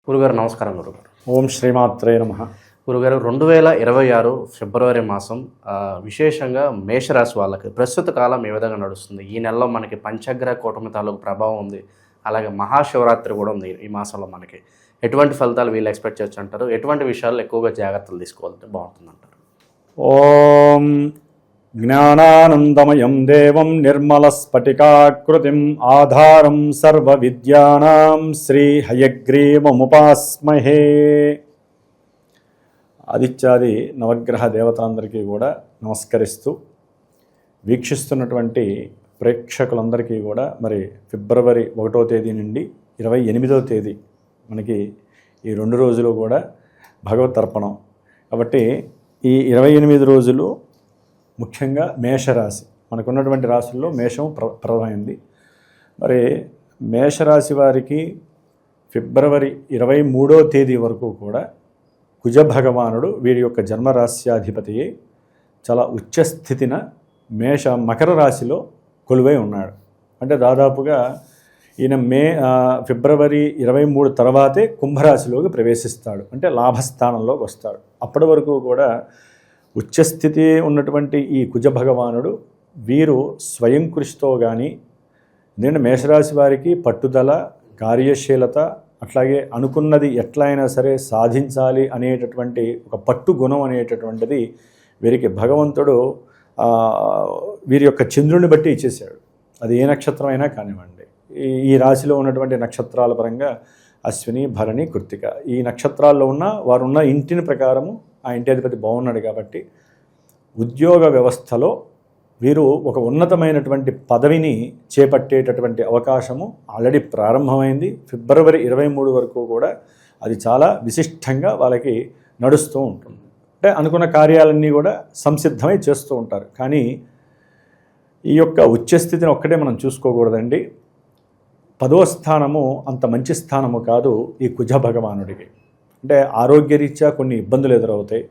గురుగారు నమస్కారం గురుగారు. ఓం శ్రీమాత్రే నమః. గురుగారు 2026 ఫిబ్రవరి మాసం విశేషంగా మేషరాశి వాళ్ళకి ప్రస్తుత కాలం ఏ విధంగా నడుస్తుంది? ఈ నెలలో మనకి పంచగ్రహ కూటమి తాలూకు ప్రభావం ఉంది. అలాగే మహాశివరాత్రి కూడా ఉంది ఈ మాసంలో మనకి. ఎటువంటి ఫలితాలు వీళ్ళు ఎక్స్పెక్ట్ చేయొచ్చు అంటారు? ఎటువంటి విషయాల్లో ఎక్కువగా జాగ్రత్తలు తీసుకోవాలంటే బాగుంటుందంటారు? ఓం జ్ఞానానందమయం దేవం నిర్మలస్ఫటికాకృతిం ఆధారం సర్వవిద్యానాం శ్రీ హయగ్రీవముపాస్మహే. ఆదిత్యాది నవగ్రహ దేవతలందరికీ కూడా నమస్కరిస్తూ వీక్షిస్తున్నటువంటి ప్రేక్షకులందరికీ కూడా మరి ఫిబ్రవరి 1వ తేదీ నుండి 28వ తేదీ మనకి ఈ 2 రోజులు కూడా భగవత్ తర్పణం. కాబట్టి ఈ 28 రోజులు ముఖ్యంగా మేషరాశి మనకున్నటువంటి రాశుల్లో మేషం ప్రధానమైంది. మరి మేషరాశి వారికి ఫిబ్రవరి 23వ తేదీ వరకు కూడా కుజ భగవానుడు వీరి యొక్క జన్మరాశ్యాధిపతి చాలా ఉచ్చస్థితిన మకర రాశిలో కొలువై ఉన్నాడు. అంటే దాదాపుగా ఈయన ఫిబ్రవరి 23 తర్వాతే కుంభరాశిలోకి ప్రవేశిస్తాడు. అంటే లాభస్థానంలోకి వస్తాడు. అప్పటి వరకు కూడా ఉచ్చస్థితి ఉన్నటువంటి ఈ కుజ భగవానుడు వీరు స్వయం కృషితో కానీ, ఎందుకంటే మేషరాశి వారికి పట్టుదల, కార్యశీలత, అట్లాగే అనుకున్నది ఎట్లా అయినా సరే సాధించాలి అనేటటువంటి ఒక పట్టు గుణం అనేటటువంటిది వీరికి భగవంతుడు వీరి యొక్క చంద్రుని బట్టి ఇచ్చేసాడు. అది ఏ నక్షత్రం అయినా కానివ్వండి. ఈ రాశిలో ఉన్నటువంటి నక్షత్రాల పరంగా అశ్విని, భరణి, కృత్తిక ఈ నక్షత్రాల్లో ఉన్న వారు ఉన్న ఇంటిని ప్రకారము ఆ ఇంటి అధిపతి బాగున్నాడు. కాబట్టి ఉద్యోగ వ్యవస్థలో వీరు ఒక ఉన్నతమైనటువంటి పదవిని చేపట్టేటటువంటి అవకాశము ఆల్రెడీ ప్రారంభమైంది. ఫిబ్రవరి 23 వరకు కూడా అది చాలా విశిష్టంగా వాళ్ళకి నడుస్తూ ఉంటుంది. అంటే అనుకున్న కార్యాలన్నీ కూడా సంసిద్ధమై చేస్తూ ఉంటారు. కానీ ఈ యొక్క ఉచ్చస్థితిని ఒక్కటే మనం చూసుకోకూడదండి. 10వ స్థానము అంత మంచి స్థానము కాదు ఈ కుజ భగవానుడికి. అంటే ఆరోగ్యరీత్యా కొన్ని ఇబ్బందులు ఎదురవుతాయి.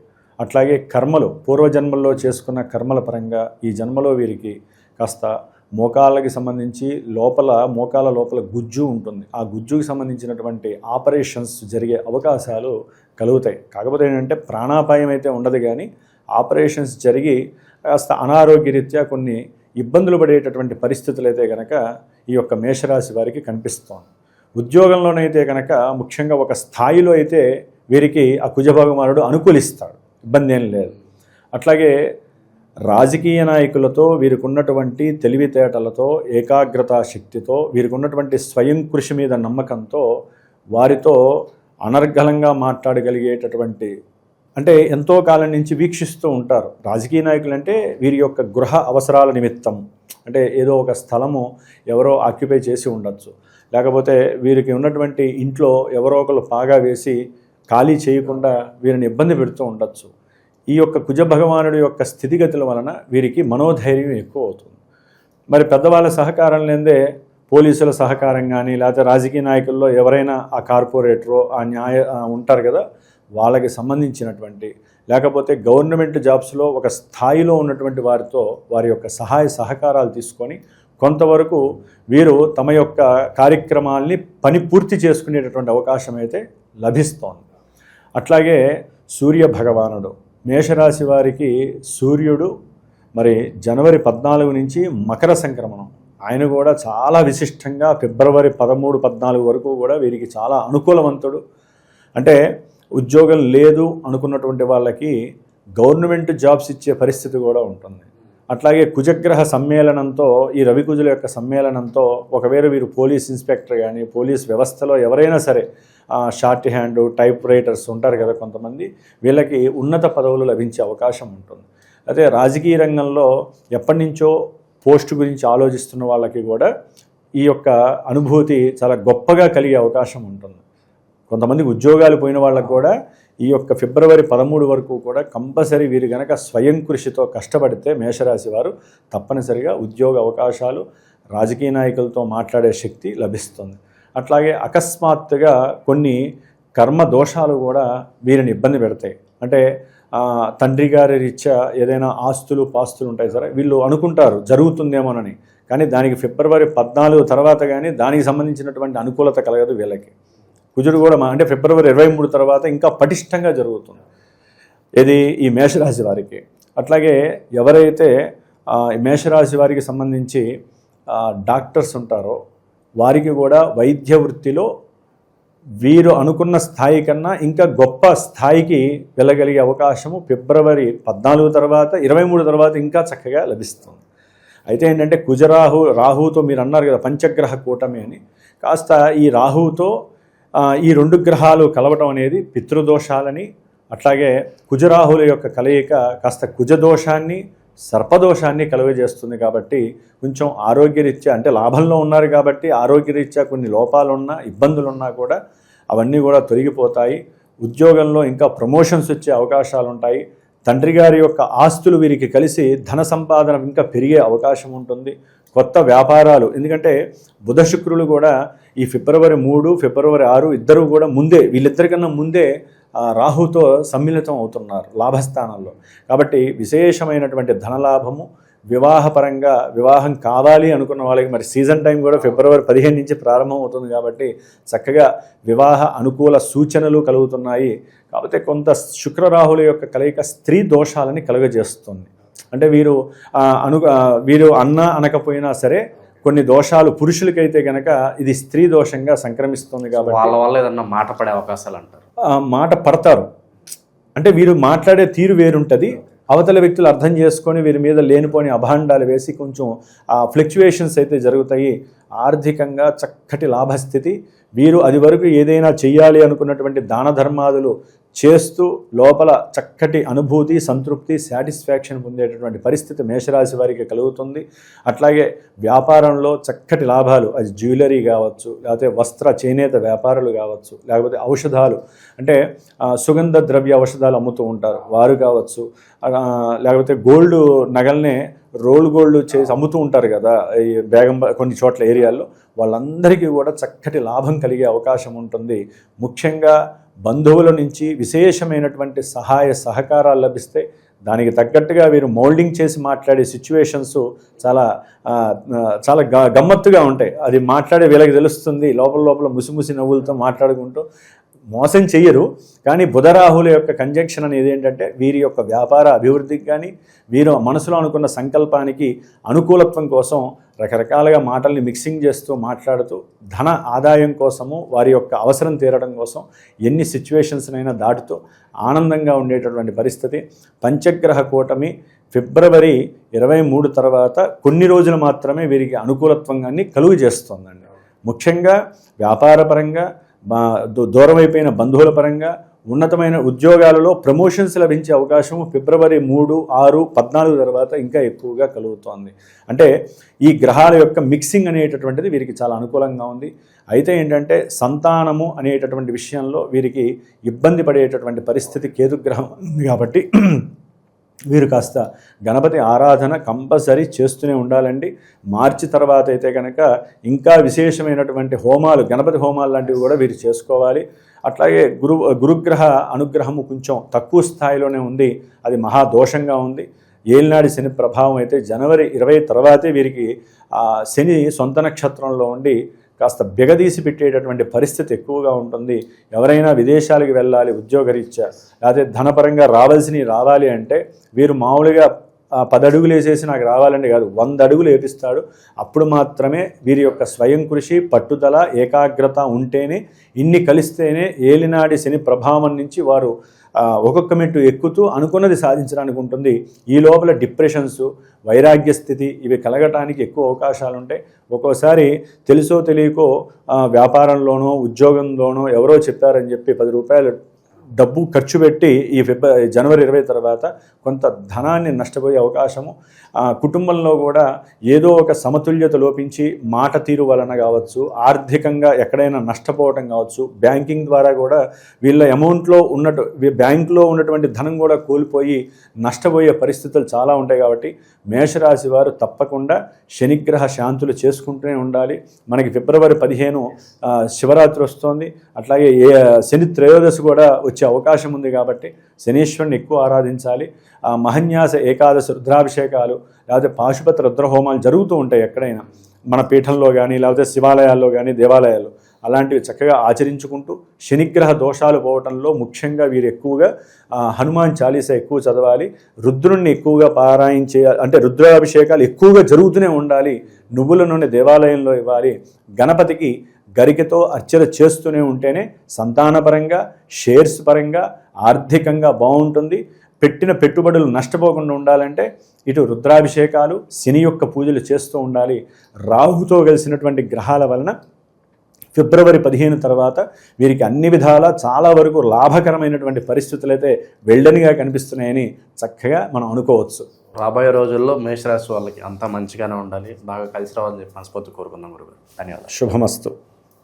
అట్లాగే కర్మలు, పూర్వజన్మల్లో చేసుకున్న కర్మల పరంగా ఈ జన్మలో వీరికి కాస్త మోకాళ్ళకి సంబంధించి మోకాల లోపల గుజ్జు ఉంటుంది. ఆ గుజ్జుకి సంబంధించినటువంటి ఆపరేషన్స్ జరిగే అవకాశాలు కలుగుతాయి. కాకపోతే ఏంటంటే ప్రాణాపాయం అయితే ఉండదు, కానీ ఆపరేషన్స్ జరిగి కాస్త అనారోగ్యరీత్యా కొన్ని ఇబ్బందులు పడేటటువంటి పరిస్థితులు అయితే కనుక ఈ యొక్క మేషరాశి వారికి కనిపిస్తోంది. ఉద్యోగంలోనైతే కనుక ముఖ్యంగా ఒక స్థాయిలో అయితే వీరికి ఆ కుజభగవానుడు అనుకూలిస్తాడు, ఇబ్బంది ఏం లేదు. అట్లాగే రాజకీయ నాయకులతో వీరికి ఉన్నటువంటి తెలివితేటలతో, ఏకాగ్రతా శక్తితో, వీరికి ఉన్నటువంటి స్వయం కృషి మీద నమ్మకంతో వారితో అనర్గళంగా మాట్లాడగలిగేటటువంటి, అంటే ఎంతో కాలం నుంచి వీక్షిస్తూ ఉంటారు. రాజకీయ నాయకులు అంటే వీరి యొక్క గృహ అవసరాల నిమిత్తం, అంటే ఏదో ఒక స్థలము ఎవరో ఆక్యుపై చేసి ఉండొచ్చు, లేకపోతే వీరికి ఉన్నటువంటి ఇంట్లో ఎవరో ఒకరు పాగా వేసి ఖాళీ చేయకుండా వీరిని ఇబ్బంది పెడుతూ ఉండొచ్చు. ఈ యొక్క కుజ భగవానుడి యొక్క స్థితిగతుల వలన వీరికి మనోధైర్యం ఎక్కువ అవుతుంది. మరి పెద్దవాళ్ళ సహకారం లేదే పోలీసుల సహకారం కానీ, లేకపోతే రాజకీయ నాయకుల్లో ఎవరైనా ఆ కార్పొరేటరో ఆ ఉంటారు కదా, వాళ్ళకి సంబంధించినటువంటి, లేకపోతే గవర్నమెంట్ జాబ్స్లో ఒక స్థాయిలో ఉన్నటువంటి వారితో వారి యొక్క సహాయ సహకారాలు తీసుకొని కొంతవరకు వీరు తమ యొక్క కార్యక్రమాల్ని పని పూర్తి చేసుకునేటటువంటి అవకాశం అయితే లభిస్తోంది. అట్లాగే సూర్య భగవానుడు మేషరాశి వారికి సూర్యుడు మరి జనవరి 14 నుంచి మకర సంక్రమణం, ఆయన కూడా చాలా విశిష్టంగా ఫిబ్రవరి 13, 14 వరకు కూడా వీరికి చాలా అనుకూలవంతుడు. అంటే ఉద్యోగం లేదు అనుకున్నటువంటి వాళ్ళకి గవర్నమెంట్ జాబ్స్ ఇచ్చే పరిస్థితి కూడా ఉంటుంది. అట్లాగే కుజగ్రహ సమ్మేళనంతో, ఈ రవికుజుల యొక్క సమ్మేళనంతో ఒకవేళ వీరు పోలీస్ ఇన్స్పెక్టర్ కానీ, పోలీస్ వ్యవస్థలో ఎవరైనా సరే షార్ట్ హ్యాండ్ టైప్ రైటర్స్ ఉంటారు కదా కొంతమంది, వీళ్ళకి ఉన్నత పదవులు లభించే అవకాశం ఉంటుంది. అదే రాజకీయ రంగంలో ఎప్పటి నుంచో పోస్టు గురించి ఆలోచిస్తున్న వాళ్ళకి కూడా ఈ యొక్క అనుభూతి చాలా గొప్పగా కలిగే అవకాశం ఉంటుంది. కొంతమంది ఉద్యోగాలు పోయిన వాళ్ళకు కూడా ఈ యొక్క ఫిబ్రవరి 13 వరకు కూడా కంపల్సరీ వీరు కనుక స్వయం కృషితో కష్టపడితే మేషరాశి వారు తప్పనిసరిగా ఉద్యోగ అవకాశాలు, రాజకీయ నాయకులతో మాట్లాడే శక్తి లభిస్తుంది. అట్లాగే అకస్మాత్తుగా కొన్ని కర్మ దోషాలు కూడా వీరిని ఇబ్బంది పెడతాయి. అంటే తండ్రి గారి రీత్యా ఏదైనా ఆస్తులు పాస్తులు ఉంటాయి సరే, వీళ్ళు అనుకుంటారు జరుగుతుందేమోనని, కానీ దానికి ఫిబ్రవరి 14 తర్వాత కానీ దానికి సంబంధించినటువంటి అనుకూలత కలగదు వీళ్ళకి. కుజుడు కూడా అంటే ఫిబ్రవరి 23 తర్వాత ఇంకా పటిష్టంగా జరుగుతుంది. ఇది ఈ మేషరాశి వారికి. అట్లాగే ఎవరైతే ఈ మేషరాశి వారికి సంబంధించి డాక్టర్స్ ఉంటారో వారికి కూడా వైద్య వృత్తిలో వీరు అనుకున్న స్థాయి కన్నా ఇంకా గొప్ప స్థాయికి వెళ్ళగలిగే అవకాశము ఫిబ్రవరి 14 తర్వాత 23 తర్వాత ఇంకా చక్కగా లభిస్తుంది. అయితే ఏంటంటే రాహుతో మీరు అన్నారు కదా పంచగ్రహ కూటమి అని, కాస్త ఈ రాహుతో ఈ 2 గ్రహాలు కలవటం అనేది పితృదోషాలని, అట్లాగే కుజరాహుల యొక్క కలయిక కాస్త కుజదోషాన్ని సర్పదోషాన్ని కలుగజేస్తుంది. కాబట్టి కొంచెం ఆరోగ్యరీత్యా అంటే లాభంలో ఉన్నారు కాబట్టి ఆరోగ్యరీత్యా కొన్ని లోపాలున్నా ఇబ్బందులున్నా కూడా అవన్నీ కూడా తొలగిపోతాయి. ఉద్యోగంలో ఇంకా ప్రమోషన్స్ వచ్చే అవకాశాలు ఉంటాయి. తండ్రి గారి యొక్క ఆస్తులు వీరికి కలిసి ధన సంపాదన ఇంకా పెరిగే అవకాశం ఉంటుంది. కొత్త వ్యాపారాలు, ఎందుకంటే బుధ శుక్రులు కూడా ఈ ఫిబ్రవరి 3 ఫిబ్రవరి 6 ఇద్దరు కూడా వీళ్ళిద్దరికన్నా ముందే రాహుతో సమ్మిళితం అవుతున్నారు లాభస్థానంలో. కాబట్టి విశేషమైనటువంటి ధనలాభము, వివాహపరంగా వివాహం కావాలి అనుకున్న వాళ్ళకి మరి సీజన్ టైం కూడా ఫిబ్రవరి 15 నుంచి ప్రారంభం అవుతుంది కాబట్టి చక్కగా వివాహ అనుకూల సూచనలు కలుగుతున్నాయి. కాకపోతే కొంత శుక్రరాహుల యొక్క కలయిక స్త్రీ దోషాలని కలుగజేస్తుంది. అంటే వీరు అనకపోయినా సరే కొన్ని దోషాలు పురుషులకైతే గనక ఇది స్త్రీ దోషంగా సంక్రమిస్తుంది కాబట్టి వాళ్ళ వల్ల ఏదన్నా మాట పడే అవకాశాలు అంటారు. మాట పడతారు. అంటే వీరు మాట్లాడే తీరు వేరుంటుంది, అవతల వ్యక్తులు అర్థం చేసుకొని వీరి మీద లేనిపోని అభాండాలు వేసి కొంచెం ఫ్లక్చువేషన్స్ అయితే జరుగుతాయి. ఆర్థికంగా చక్కటి లాభస్థితి. వీరు అది వరకు ఏదైనా చెయ్యాలి అనుకున్నటువంటి దాన ధర్మాదులు చేస్తూ లోపల చక్కటి అనుభూతి, సంతృప్తి, సాటిస్ఫాక్షన్ పొందేటటువంటి పరిస్థితి మేషరాశి వారికి కలుగుతుంది. అట్లాగే వ్యాపారంలో చక్కటి లాభాలు, అది జ్యువెలరీ కావచ్చు, లేకపోతే వస్త్ర చేనేత వ్యాపారాలు కావచ్చు, లేకపోతే ఔషధాలు అంటే సుగంధ ద్రవ్య ఔషధాలు అమ్ముతూ ఉంటారు వారు కావచ్చు, లేకపోతే గోల్డ్ నగల్నే రోల్ గోల్డ్ చేసి అమ్ముతూ ఉంటారు కదా ఈ కొన్ని చోట్ల ఏరియాల్లో, వాళ్ళందరికీ కూడా చక్కటి లాభం కలిగే అవకాశం ఉంటుంది. ముఖ్యంగా బంధువుల నుంచి విశేషమైనటువంటి సహాయ సహకారాలు లభిస్తే దానికి తగ్గట్టుగా వీరు మౌల్డింగ్ చేసి మాట్లాడే సిచ్యువేషన్స్ చాలా చాలా గమ్మత్తుగా ఉంటాయి. అది మాట్లాడే వీళ్ళకి తెలుస్తుంది. లోపల ముసిముసి నవ్వులతో మాట్లాడుకుంటూ మోసం చెయ్యరు. కానీ బుధరాహుల యొక్క కంజంక్షన్ అనేది ఏంటంటే వీరి యొక్క వ్యాపార అభివృద్ధికి కానీ వీరు మనసులో అనుకున్న సంకల్పానికి అనుకూలత్వం కోసం రకరకాలుగా మాటల్ని మిక్సింగ్ చేస్తూ మాట్లాడుతూ ధన ఆదాయం కోసము వారి యొక్క అవసరం తీరడం కోసం ఎన్ని సిచ్యువేషన్స్నైనా దాటుతూ ఆనందంగా ఉండేటటువంటి పరిస్థితి. పంచగ్రహ కూటమి ఫిబ్రవరి 23 తర్వాత కొన్ని రోజులు మాత్రమే వీరికి అనుకూలత్వంగాన్ని కలుగు చేస్తుందండి. ముఖ్యంగా వ్యాపారపరంగా దూరమైపోయిన బంధువుల పరంగా ఉన్నతమైన ఉద్యోగాలలో ప్రమోషన్స్ లభించే అవకాశము ఫిబ్రవరి 3, 6, 14 తర్వాత ఇంకా ఎక్కువగా కలుగుతోంది. అంటే ఈ గ్రహాల యొక్క మిక్సింగ్ అనేటటువంటిది వీరికి చాలా అనుకూలంగా ఉంది. అయితే ఏంటంటే సంతానము అనేటటువంటి విషయంలో వీరికి ఇబ్బంది పడేటటువంటి పరిస్థితి కేతుగ్రహం ఉంది కాబట్టి వీరు కాస్త గణపతి ఆరాధన కంపల్సరీ చేస్తూనే ఉండాలండి. మార్చి తర్వాత అయితే కనుక ఇంకా విశేషమైనటువంటి హోమాలు, గణపతి హోమాలు లాంటివి కూడా వీరు చేసుకోవాలి. అట్లాగే గురుగ్రహ అనుగ్రహము కొంచెం తక్కువ స్థాయిలోనే ఉంది, అది మహాదోషంగా ఉంది. ఏలినాడి శని ప్రభావం అయితే జనవరి 20 తర్వాతే వీరికి శని సొంత నక్షత్రంలో ఉండి కాస్త బిగదీసి పెట్టేటటువంటి పరిస్థితి ఎక్కువగా ఉంటుంది. ఎవరైనా విదేశాలకు వెళ్ళాలి ఉద్యోగరీత్యా, లేకపోతే ధనపరంగా రావాలి అంటే వీరు మామూలుగా 10 అడుగులు వేసేసి నాకు రావాలండి కాదు, 100 అడుగులు వేపిస్తాడు. అప్పుడు మాత్రమే వీరి యొక్క స్వయం కృషి, పట్టుదల, ఏకాగ్రత ఉంటేనే, ఇన్ని కలిస్తేనే ఏలినాడి శని ప్రభావం నుంచి వారు ఒక్కొక్క మెట్టు ఎక్కుతూ అనుకున్నది సాధించడానికి ఉంటుంది. ఈ లోపల డిప్రెషన్స్, వైరాగ్య స్థితి ఇవి కలగటానికి ఎక్కువ అవకాశాలు ఉంటాయి. ఒక్కోసారి తెలుసో తెలియకో వ్యాపారంలోనో ఉద్యోగంలోనో ఎవరో చెప్పారని చెప్పి 10 రూపాయలు డబ్బు ఖర్చు పెట్టి ఈ జనవరి 20 తర్వాత కొంత ధనాన్ని నష్టపోయే అవకాశము. కుటుంబంలో కూడా ఏదో ఒక సమతుల్యత లోపించి మాట తీరు వలన కావచ్చు, ఆర్థికంగా ఎక్కడైనా నష్టపోవటం కావచ్చు, బ్యాంకింగ్ ద్వారా కూడా వీళ్ళ అమౌంట్లో బ్యాంకులో ఉన్నటువంటి ధనం కూడా కోల్పోయి నష్టపోయే పరిస్థితులు చాలా ఉంటాయి. కాబట్టి మేషరాశి వారు తప్పకుండా శనిగ్రహ శాంతులు చేసుకుంటూనే ఉండాలి. మనకి ఫిబ్రవరి 15 శివరాత్రి వస్తోంది. అట్లాగే శని త్రయోదశి కూడా వచ్చే అవకాశం ఉంది కాబట్టి శనీశ్వరుని ఎక్కువ ఆరాధించాలి. మహన్యాస ఏకాదశి రుద్రాభిషేకాలు లేకపోతే పాశుపత రుద్రహోమాలు జరుగుతూ ఉంటాయి ఎక్కడైనా, మన పీఠంలో కానీ లేకపోతే శివాలయాల్లో కానీ దేవాలయాల్లో. అలాంటివి చక్కగా ఆచరించుకుంటూ శనిగ్రహ దోషాలు పోవటంలో ముఖ్యంగా వీరు ఎక్కువగా హనుమాన్ చాలీసా ఎక్కువ చదవాలి, రుద్రుణ్ణి ఎక్కువగా పారాయణ చేయాలి, అంటే రుద్రాభిషేకాలు ఎక్కువగా జరుగుతూనే ఉండాలి, నువ్వుల నూనె దేవాలయంలో ఇవ్వాలి, గణపతికి గరికతో అర్చన చేస్తూనే ఉంటేనే సంతానపరంగా, షేర్స్ పరంగా, ఆర్థికంగా బాగుంటుంది. పెట్టిన పెట్టుబడులు నష్టపోకుండా ఉండాలంటే ఇటు రుద్రాభిషేకాలు, శని యొక్క పూజలు చేస్తూ ఉండాలి. రాహుతో కలిసినటువంటి గ్రహాల వలన ఫిబ్రవరి 15 తర్వాత వీరికి అన్ని విధాలా చాలా వరకు లాభకరమైనటువంటి పరిస్థితులు అయితే వెల్డనిగా కనిపిస్తున్నాయని చక్కగా మనం అనుకోవచ్చు. రాబోయే రోజుల్లో మేషరాశి వాళ్ళకి అంతా మంచిగానే ఉండాలి, బాగా కలిసి రావాలని చెప్పి మనస్ఫూర్తి కోరుకుందాం గురుగారు. ధన్యవాదాలు. శుభమస్తు.